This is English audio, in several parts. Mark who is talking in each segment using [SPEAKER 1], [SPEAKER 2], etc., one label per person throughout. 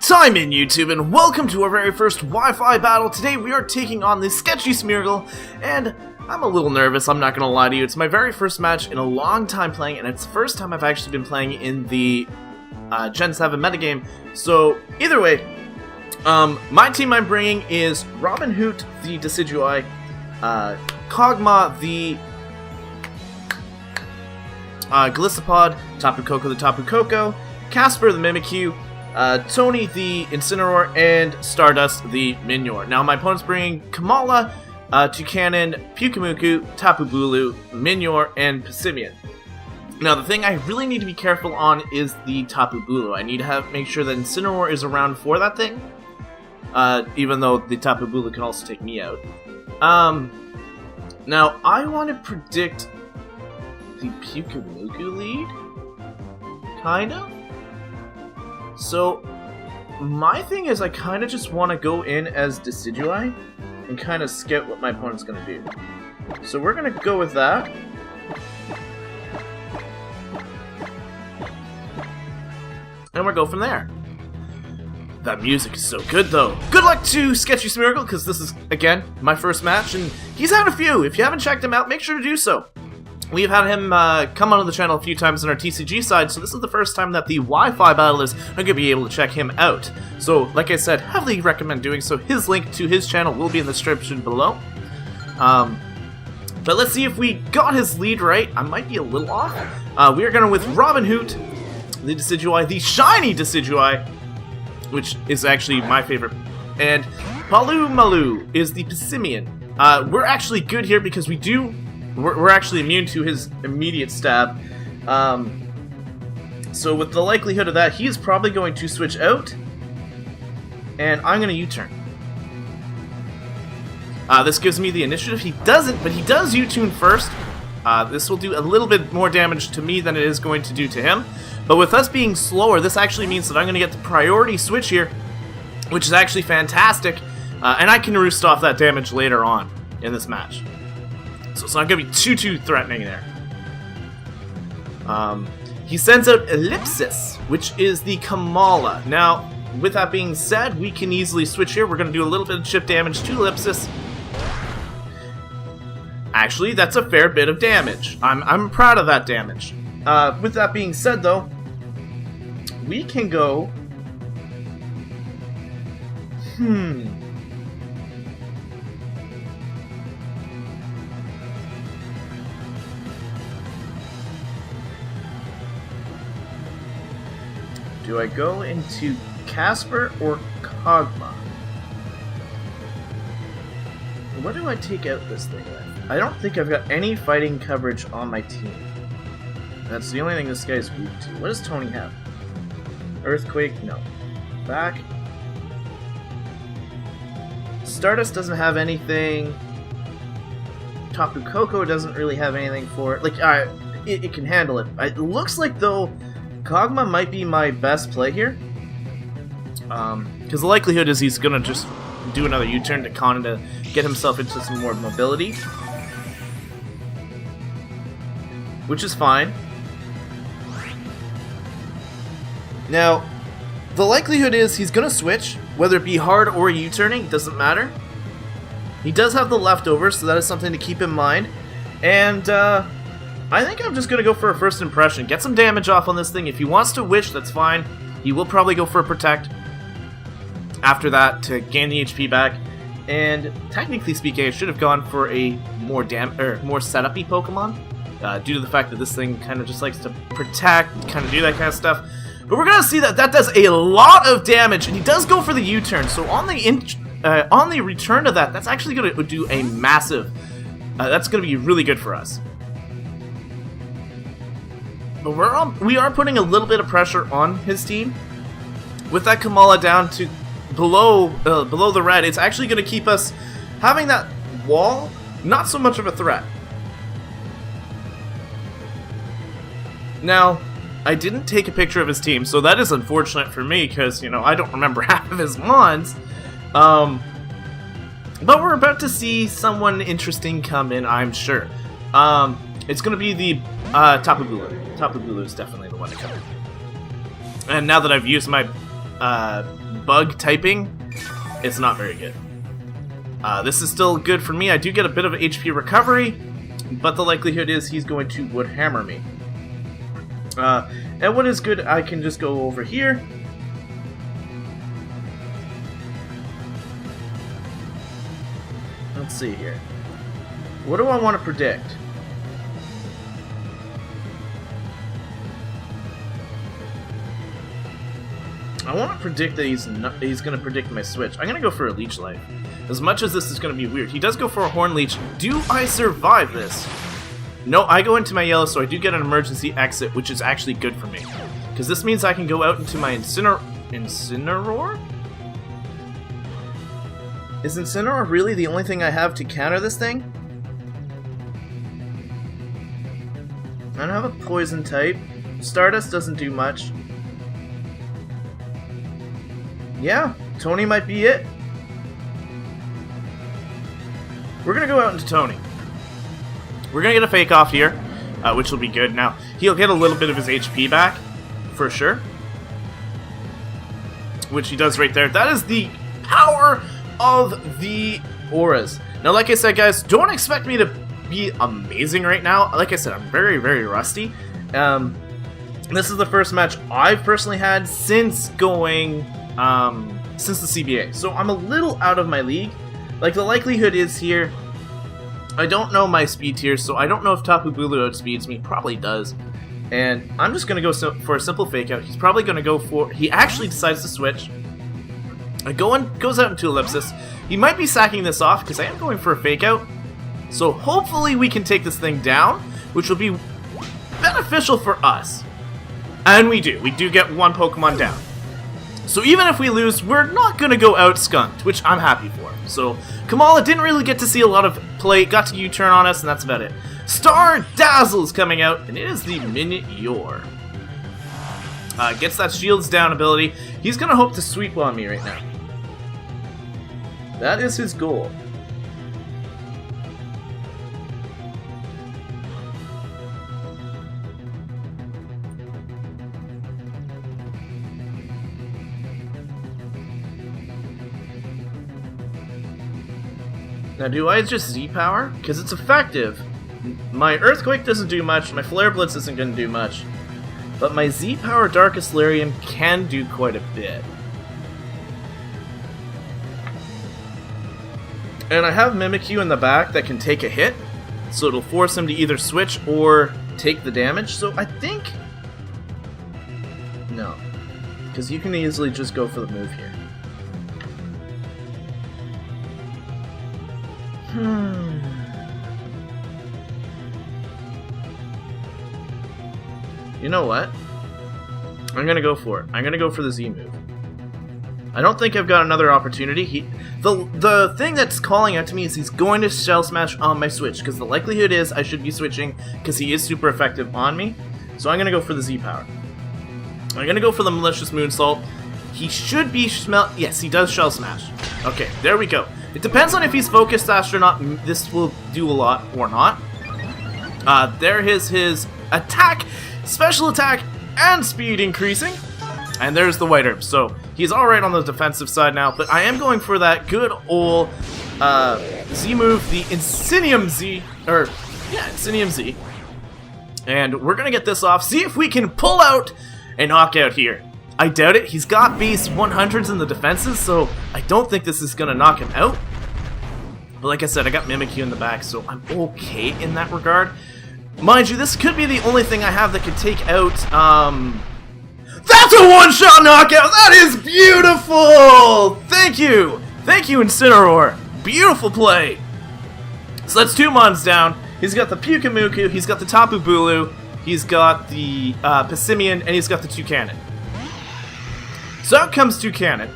[SPEAKER 1] Time in YouTube, and welcome to our very first Wi-Fi battle. Today we are taking on the Sketchy Smeargle, and I'm a little nervous, I'm not gonna lie to you. It's my very first match in a long time playing, and it's the first time I've actually been playing in the Gen 7 metagame. So, either way, my team I'm bringing is Robin Hoot, the Decidueye, Kog'Maw, the Gliscopod, Tapu Koko, the Tapu Koko, Casper, the Mimikyu, Tony, the Incineroar, and Stardust, the Minior. Now, my opponent's bringing Kamala, Toucanon, Pyukumuku, Tapu Bulu, Minior, and Passimian. Now, the thing I really need to be careful on is the Tapu Bulu. I need to make sure that Incineroar is around for that thing, even though the Tapu Bulu can also take me out. Now, I want to predict the Pyukumuku lead, kinda? So, my thing is I kind of just want to go in as Decidueye and kind of scout what my opponent's going to do. So we're going to go with that. And we'll go from there. That music is so good, though. Good luck to Sketchy Smeargle, because this is, again, my first match, and he's had a few. If you haven't checked him out, make sure to do so. We've had him come onto the channel a few times on our TCG side, so this is the first time that the Wi-Fi battle is going to be able to check him out. So, like I said, heavily recommend doing so. His link to his channel will be in the description below. But let's see if we got his lead right. I might be a little off. We are going with Robin Hoot, the Decidueye, the shiny Decidueye, which is actually my favorite. And Malu is the Passimian. We're actually good here because we're actually immune to his immediate stab. So with the likelihood of that, he is probably going to switch out. And I'm going to U-turn. This gives me the initiative. He doesn't, but he does U-turn first. This will do a little bit more damage to me than it is going to do to him. But with us being slower, this actually means that I'm going to get the priority switch here, which is actually fantastic. And I can roost off that damage later on in this match. So it's not going to be too threatening there. He sends out Ellipsis, which is the Kamala. Now, with that being said, we can easily switch here. We're going to do a little bit of chip damage to Ellipsis. Actually, that's a fair bit of damage. I'm proud of that damage. With that being said, though, we can go... Do I go into Casper or Kog'Maw? What do I take out this thing with? I don't think I've got any fighting coverage on my team. That's the only thing this guy's weak to. What does Tony have? Earthquake? No. Back. Stardust doesn't have anything. Tapu Koko doesn't really have anything for it. Like, it can handle it. It looks like, though, Kog'Maw might be my best play here. Because the likelihood is he's going to just do another U-turn to Kana to get himself into some more mobility. Which is fine. Now, the likelihood is he's going to switch, whether it be hard or U-turning, doesn't matter. He does have the leftovers, so that is something to keep in mind. And, I think I'm just going to go for a first impression. Get some damage off on this thing. If he wants to wish, that's fine. He will probably go for a protect after that to gain the HP back. And technically speaking, I should have gone for a more setup-y Pokemon. Due to the fact that this thing kind of just likes to protect, kind of do that kind of stuff. But we're going to see that that does a lot of damage. And he does go for the U-turn. So on the return to that, that's actually going to do a massive... that's going to be really good for us. But we are putting a little bit of pressure on his team. With that Kamala down to below the red, it's actually going to keep us having that wall not so much of a threat. Now, I didn't take a picture of his team, so that is unfortunate for me because, you know, I don't remember half of his mons. But we're about to see someone interesting come in, I'm sure. It's going to be the Tapu Bulu. Tapu Bulu is definitely the one to come in. And now that I've used my bug typing, it's not very good. This is still good for me. I do get a bit of HP recovery, but the likelihood is he's going to wood hammer me. And what is good, I can just go over here. Let's see here. What do I want to predict? I want to predict that he's going to predict my switch. I'm going to go for a Leech Life. As much as this is going to be weird. He does go for a Horn Leech. Do I survive this? No, I go into my yellow, so I do get an emergency exit, which is actually good for me. Because this means I can go out into my Incineroar? Is Incineroar really the only thing I have to counter this thing? I don't have a Poison type. Stardust doesn't do much. Yeah, Tony might be it. We're gonna go out into Tony. We're gonna get a Fake Off here, which will be good. Now, he'll get a little bit of his HP back, for sure. Which he does right there. That is the power of the auras. Now, like I said, guys, don't expect me to be amazing right now. Like I said, I'm very, very rusty. This is the first match I've personally had since going... since the CBA. So I'm a little out of my league. Like, the likelihood is here, I don't know my speed tier, so I don't know if Tapu Bulu outspeeds me. Probably does. And I'm just going to go for a simple fake out. He's probably going to go for... He actually decides to switch. Goes out into Ellipsis. He might be sacking this off, because I am going for a fake out. So hopefully we can take this thing down, which will be beneficial for us. And we do. We do get one Pokemon down. So even if we lose, we're not going to go out skunked, which I'm happy for. So Kamala didn't really get to see a lot of play, got to U-turn on us, and that's about it. Star Dazzle's coming out, and it is the Minior. Gets that Shields Down ability. He's going to hope to sweep on me right now. That is his goal. Now, do I just Z-Power? Because it's effective. My Earthquake doesn't do much, my Flare Blitz isn't going to do much. But my Z-Power Darkest Larian can do quite a bit. And I have Mimikyu in the back that can take a hit, so it'll force him to either switch or take the damage. So I think... No. Because you can easily just go for the move here. You know what? I'm gonna go for it. I'm gonna go for the Z move. I don't think I've got another opportunity. The thing that's calling out to me is he's going to Shell Smash on my switch, because the likelihood is I should be switching because he is super effective on me. So I'm gonna go for the Z power. I'm gonna go for the Malicious Moonsault. He should be yes, he does Shell Smash. Okay, there we go. It depends on if he's Focused Astronaut. This will do a lot or not. There is his attack, special attack, and speed increasing. And there's the White Herb. So he's alright on the defensive side now. But I am going for that good old Z move, the Insinium Z. Insinium Z. And we're going to get this off. See if we can pull out a knockout here. I doubt it. He's got base 100s in the defenses, so I don't think this is going to knock him out. But like I said, I got Mimikyu in the back, so I'm okay in that regard. Mind you, this could be the only thing I have that could take out, That's a one-shot knockout! That is beautiful! Thank you! Thank you, Incineroar! Beautiful play! So that's 2 Mons down. He's got the Pyukumuku, he's got the Tapu Bulu, he's got the Passimian, and he's got the Toucannon. So out comes Toucannon.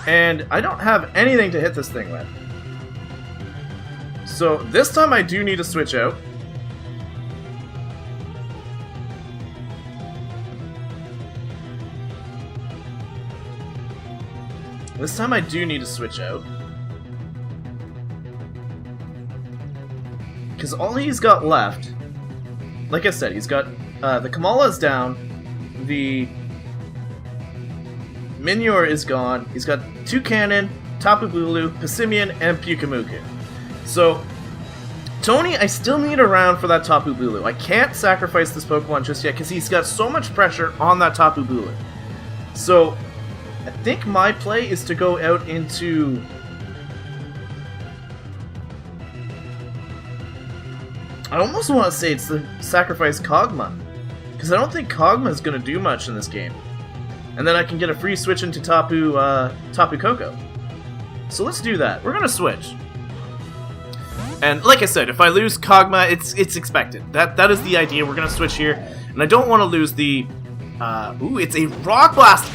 [SPEAKER 1] And I don't have anything to hit this thing with. So this time I do need to switch out. This time I do need to switch out. Because all he's got left, like I said, he's got the Kamala's down, the Minior is gone. He's got 2 cannon, Tapu Bulu, Passimian, and Pyukumuku. So, Tony, I still need around for that Tapu Bulu. I can't sacrifice this Pokemon just yet because he's got so much pressure on that Tapu Bulu. So, I think my play is to go out into... I almost want to say it's to sacrifice Kog'Maw, because I don't think Kog'Maw is going to do much in this game. And then I can get a free switch into Tapu Koko. So let's do that. We're going to switch. And like I said, if I lose Kog'Maw, it's expected. That is the idea. We're going to switch here. And I don't want to lose the... ooh, it's a Rock Blast!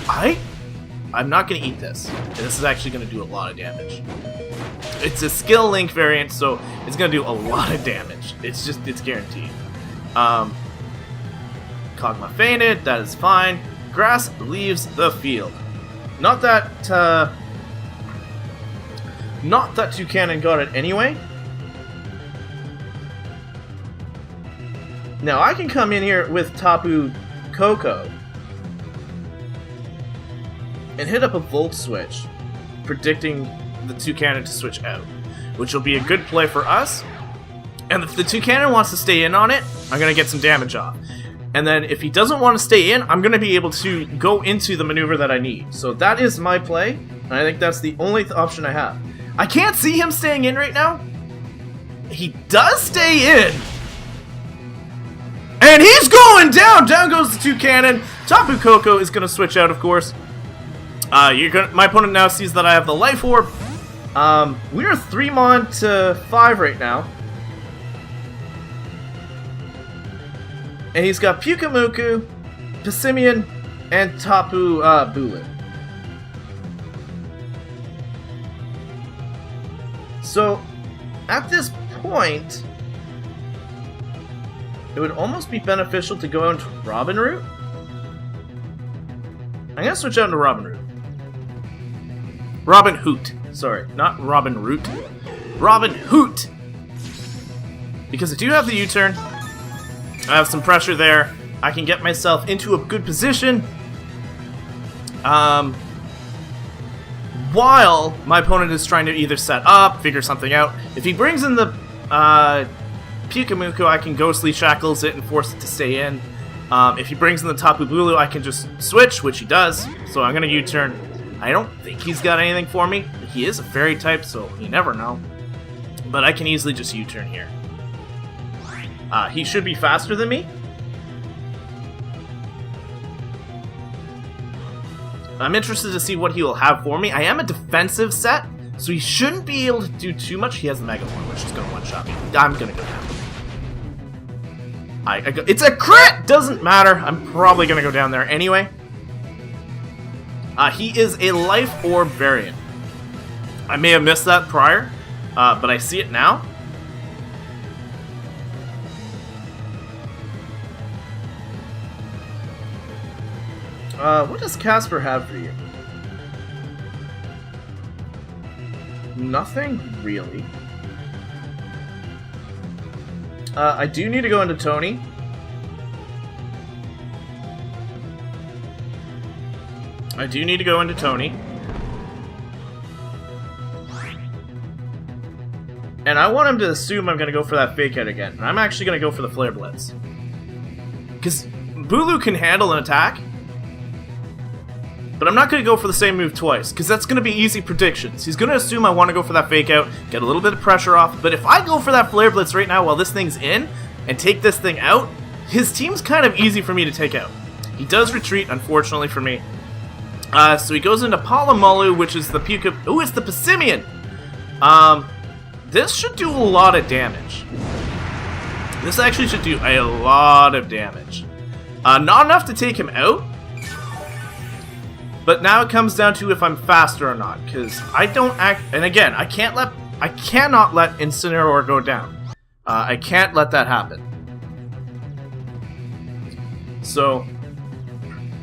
[SPEAKER 1] I'm not going to eat this. This is actually going to do a lot of damage. It's a skill link variant, so it's going to do a lot of damage. It's guaranteed. Kog'Maw fainted, that is fine. Grass leaves the field. Not that Toucannon got it anyway. Now I can come in here with Tapu Koko and hit up a Volt Switch, predicting the Toucannon to switch out, which will be a good play for us. And if the Toucannon wants to stay in on it, I'm going to get some damage off. And then if he doesn't want to stay in, I'm going to be able to go into the maneuver that I need. So that is my play, and I think that's the only option I have. I can't see him staying in right now. He does stay in. And he's going down! Down goes the Toucannon. Tapu Koko is going to switch out, of course. My opponent now sees that I have the Life Orb. We are 3mon to 5 right now. And he's got Pyukumuku, Passimian, and Tapu Bulu. So, at this point, it would almost be beneficial to go into Robin Root. I'm going to switch out into Robin Root. Robin Hoot. Sorry, not Robin Root. Robin Hoot! Because I do have the U-turn. I have some pressure there. I can get myself into a good position. While my opponent is trying to either set up, figure something out. If he brings in the Pyukumuku, I can Ghostly Shackles it and force it to stay in. If he brings in the Tapu Bulu, I can just switch, which he does. So I'm going to U-turn. I don't think he's got anything for me. He is a Fairy type, so you never know. But I can easily just U-turn here. He should be faster than me. I'm interested to see what he will have for me. I am a defensive set, so he shouldn't be able to do too much. He has the Mega Horn, which is going to one-shot me. I'm going to go down. It's a crit! Doesn't matter. I'm probably going to go down there anyway. He is a Life Orb variant. I may have missed that prior, but I see it now. What does Casper have for you? Nothing, really. I do need to go into Tony. And I want him to assume I'm going to go for that Fake Out again. And I'm actually going to go for the Flare Blitz. Because Bulu can handle an attack. But I'm not going to go for the same move twice, because that's going to be easy predictions. He's going to assume I want to go for that Fake Out, get a little bit of pressure off. But if I go for that Flare Blitz right now while this thing's in, and take this thing out, his team's kind of easy for me to take out. He does retreat, unfortunately for me. So he goes into Palomalu, which is the Pyukumuku. Ooh, it's the Passimian! This should do a lot of damage. This actually should do a lot of damage. Not enough to take him out. But now it comes down to if I'm faster or not, because I don't act. And again, I cannot let Incineroar go down. I can't let that happen. So,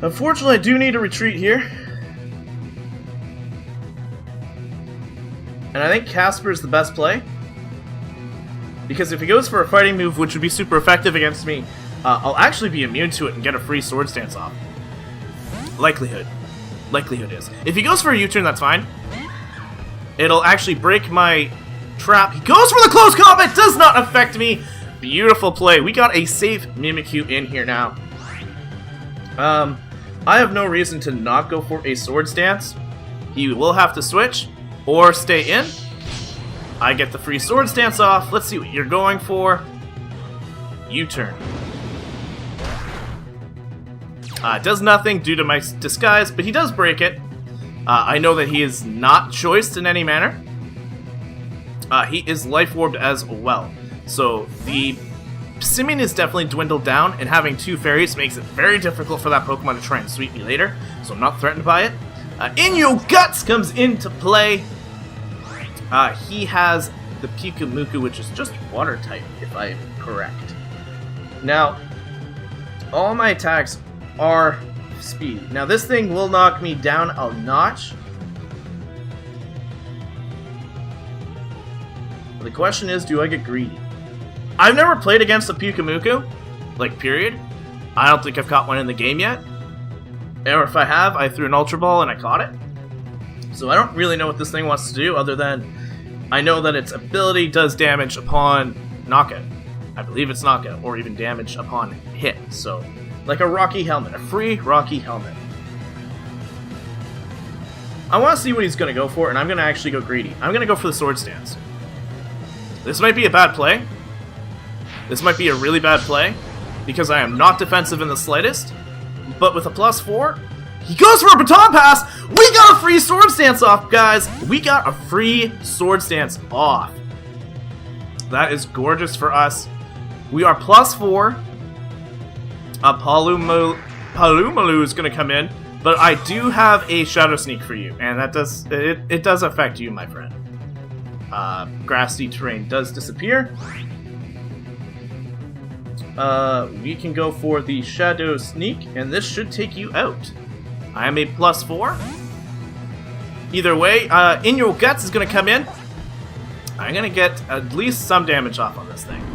[SPEAKER 1] unfortunately, I do need to retreat here. And I think Casper is the best play. Because if he goes for a fighting move, which would be super effective against me, I'll actually be immune to it and get a free Sword Stance off. Likelihood. likelihood is. If he goes for a U-turn, that's fine. It'll actually break my trap. He goes for the close combat, does not affect me. Beautiful play. We got a safe Mimikyu in here now. I have no reason to not go for a Swords Dance. He will have to switch or stay in. I get the free Swords Dance off. Let's see what you're going for. U-turn. Does nothing due to my disguise, but he does break it. I know that he is not choiced in any manner. He is life orbed as well. So the Simeon is definitely dwindled down, and having 2 fairies makes it very difficult for that Pokemon to try and sweep me later. So I'm not threatened by it. In Your Guts comes into play. He has the Pyukumuku, which is just water type, if I'm correct. Now, all my attacks are speedy. Now, this thing will knock me down a notch. The question is, do I get greedy? I've never played against a Pyukumuku, like, period. I don't think I've caught one in the game yet. Or if I have, I threw an Ultra Ball and I caught it. So I don't really know what this thing wants to do, other than I know that its ability does damage upon knockout. I believe it's knockout, or even damage upon hit. So, like a Rocky Helmet, a free Rocky Helmet. I want to see what he's going to go for, and I'm going to actually go greedy. I'm going to go for the Swords Dance. This might be a bad play. This might be a really bad play, because I am not defensive in the slightest. But with a +4, he goes for a Baton Pass! We got a free Swords Dance off, guys! We got a free Swords Dance off. That is gorgeous for us. We are +4. Palumalu is going to come in, but I do have a Shadow Sneak for you, and that does it does affect you, my friend. Grassy terrain does disappear. We can go for the Shadow Sneak, and this should take you out. I am a +4. Either way, In Your Guts is going to come in. I'm going to get at least some damage off on this thing.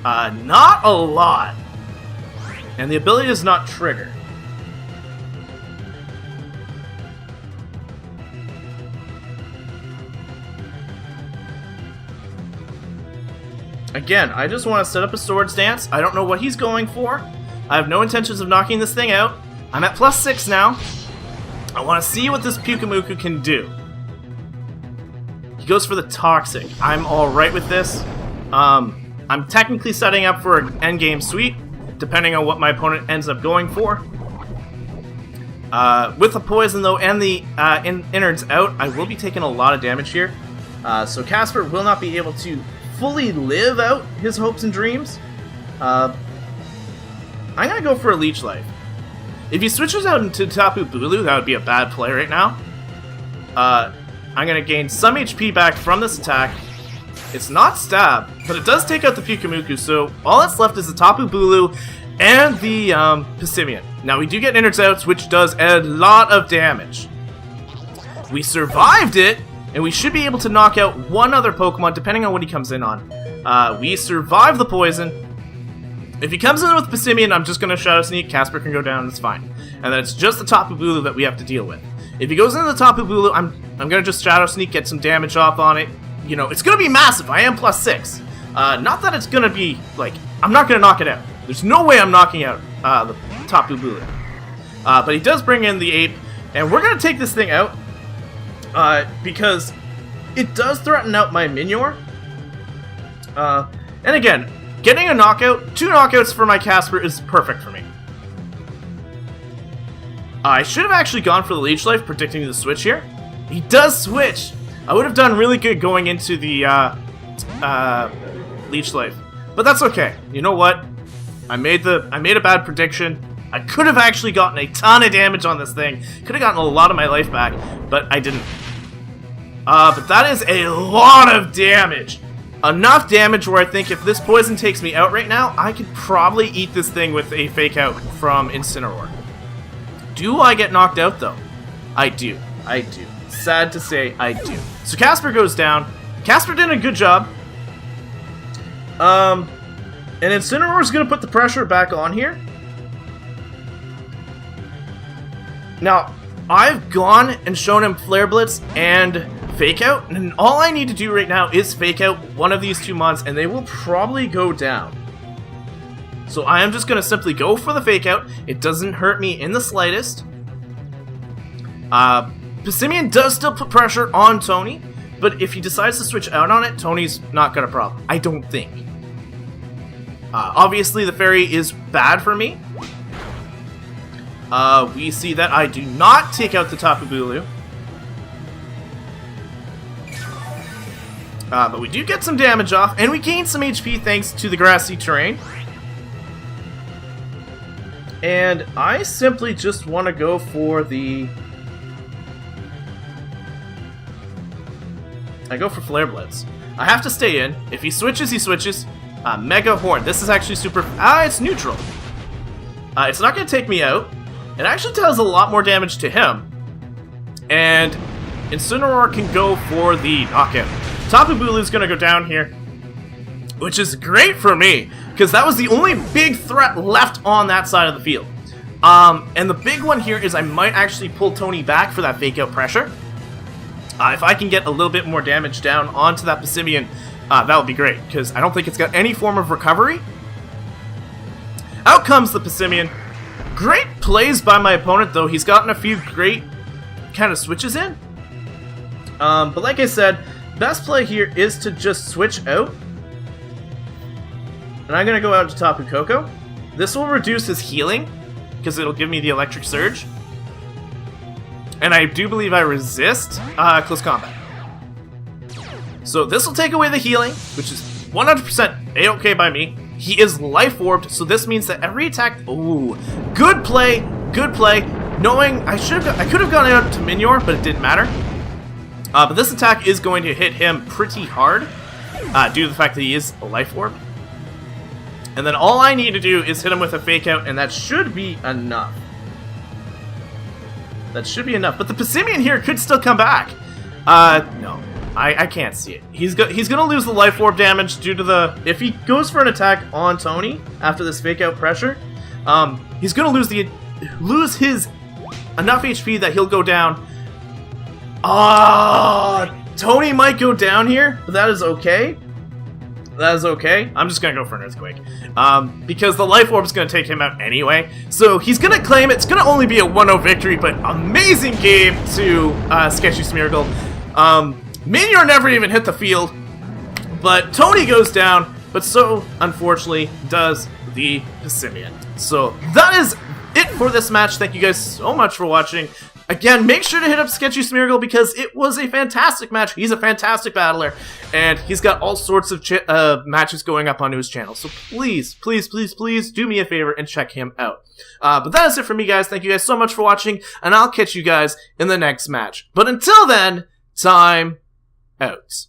[SPEAKER 1] Not a lot. And the ability does not trigger. Again, I just want to set up a Swords Dance. I don't know what he's going for. I have no intentions of knocking this thing out. I'm at +6 now. I want to see what this Pyukumuku can do. He goes for the Toxic. I'm alright with this. I'm technically setting up for an endgame sweep, depending on what my opponent ends up going for. With the Poison, though, and the innards out, I will be taking a lot of damage here. So Casper will not be able to fully live out his hopes and dreams. I'm gonna go for a Leech Life. If he switches out into Tapu Bulu, that would be a bad play right now. I'm gonna gain some HP back from this attack. It's not Stab, but it does take out the Pyukumuku, so all that's left is the Tapu Bulu and the Passimian. Now we do get innards outs, which does a lot of damage. We survived it, and we should be able to knock out one other Pokemon, depending on what he comes in on. We survive the Poison. If he comes in with Passimian, I'm just going to Shadow Sneak. Casper can go down, it's fine. And then it's just the Tapu Bulu that we have to deal with. If he goes into the Tapu Bulu, I'm going to just Shadow Sneak, get some damage off on it. You know, it's going to be massive. I am +6. Not that it's going to be, like, I'm not going to knock it out. There's no way I'm knocking out the Tapu Bulu. But he does bring in the Ape, and we're going to take this thing out. Because it does threaten out my Minior. And again, getting a knockout, 2 knockouts for my Casper is perfect for me. I should have actually gone for the Leech Life, predicting the switch here. He does switch. I would have done really good going into the Leech Life, but that's okay. You know what? I made a bad prediction. I could have actually gotten a ton of damage on this thing. Could have gotten a lot of my life back, but I didn't. But that is a lot of damage. Enough damage where I think if this Poison takes me out right now, I could probably eat this thing with a Fake Out from Incineroar. Do I get knocked out, though? I do. I do. Sad to say, I do. So Casper goes down. Casper did a good job. And Incineroar is going to put the pressure back on here. Now, I've gone and shown him Flare Blitz and Fake Out, and all I need to do right now is Fake Out one of these two mons, and they will probably go down. So I am just going to simply go for the Fake Out. It doesn't hurt me in the slightest. Passimian does still put pressure on Tony, but if he decides to switch out on it, Tony's not got a problem. I don't think. Obviously, the fairy is bad for me. We see that I do not take out the Tapu Bulu. But we do get some damage off, and we gain some HP thanks to the grassy terrain. And I simply just want to go for the... I go for Flare Blitz. I have to stay in. If he switches, he switches. Mega Horn. This is actually super... it's neutral. It's not going to take me out. It actually does a lot more damage to him. And Incineroar can go for the knockout. Tapu Bulu is going to go down here, which is great for me, because that was the only big threat left on that side of the field. And the big one here is I might actually pull Tony back for that fake out pressure. If I can get a little bit more damage down onto that Passimian, that would be great, because I don't think it's got any form of recovery. Out comes the Passimian. Great plays by my opponent, though. He's gotten a few great kind of switches in. But like I said, best play here is to just switch out. And I'm going to go out to Tapu Koko. This will reduce his healing, because it'll give me the Electric Surge. And I do believe I resist close combat. So this will take away the healing, which is 100% A-okay by me. He is life orbed, so this means that every attack... Ooh, good play, good play. Knowing I could have gone out to Minior, but it didn't matter. But this attack is going to hit him pretty hard, due to the fact that he is a life orb. And then all I need to do is hit him with a fake out, and that should be enough. That should be enough. But the Passimian here could still come back. No. I can't see it. He's gonna lose the life orb damage due to the... If he goes for an attack on Tony after this fake out pressure, he's gonna lose his enough HP that he'll go down. Tony might go down here, but that is okay. That is okay. I'm just gonna go for an Earthquake. Because the life orb is gonna take him out anyway. So he's gonna claim it's gonna only be a 1-0 victory, but amazing game to Sketchy Smeargle. Minior never even hit the field, but Tony goes down, but so, unfortunately, does the Passimian. So, that is it for this match. Thank you guys so much for watching. Again, make sure to hit up Sketchy Smeargle because it was a fantastic match. He's a fantastic battler, and he's got all sorts of matches going up onto his channel. So please, please, please, please do me a favor and check him out. But that is it for me, guys. Thank you guys so much for watching, and I'll catch you guys in the next match. But until then, time out.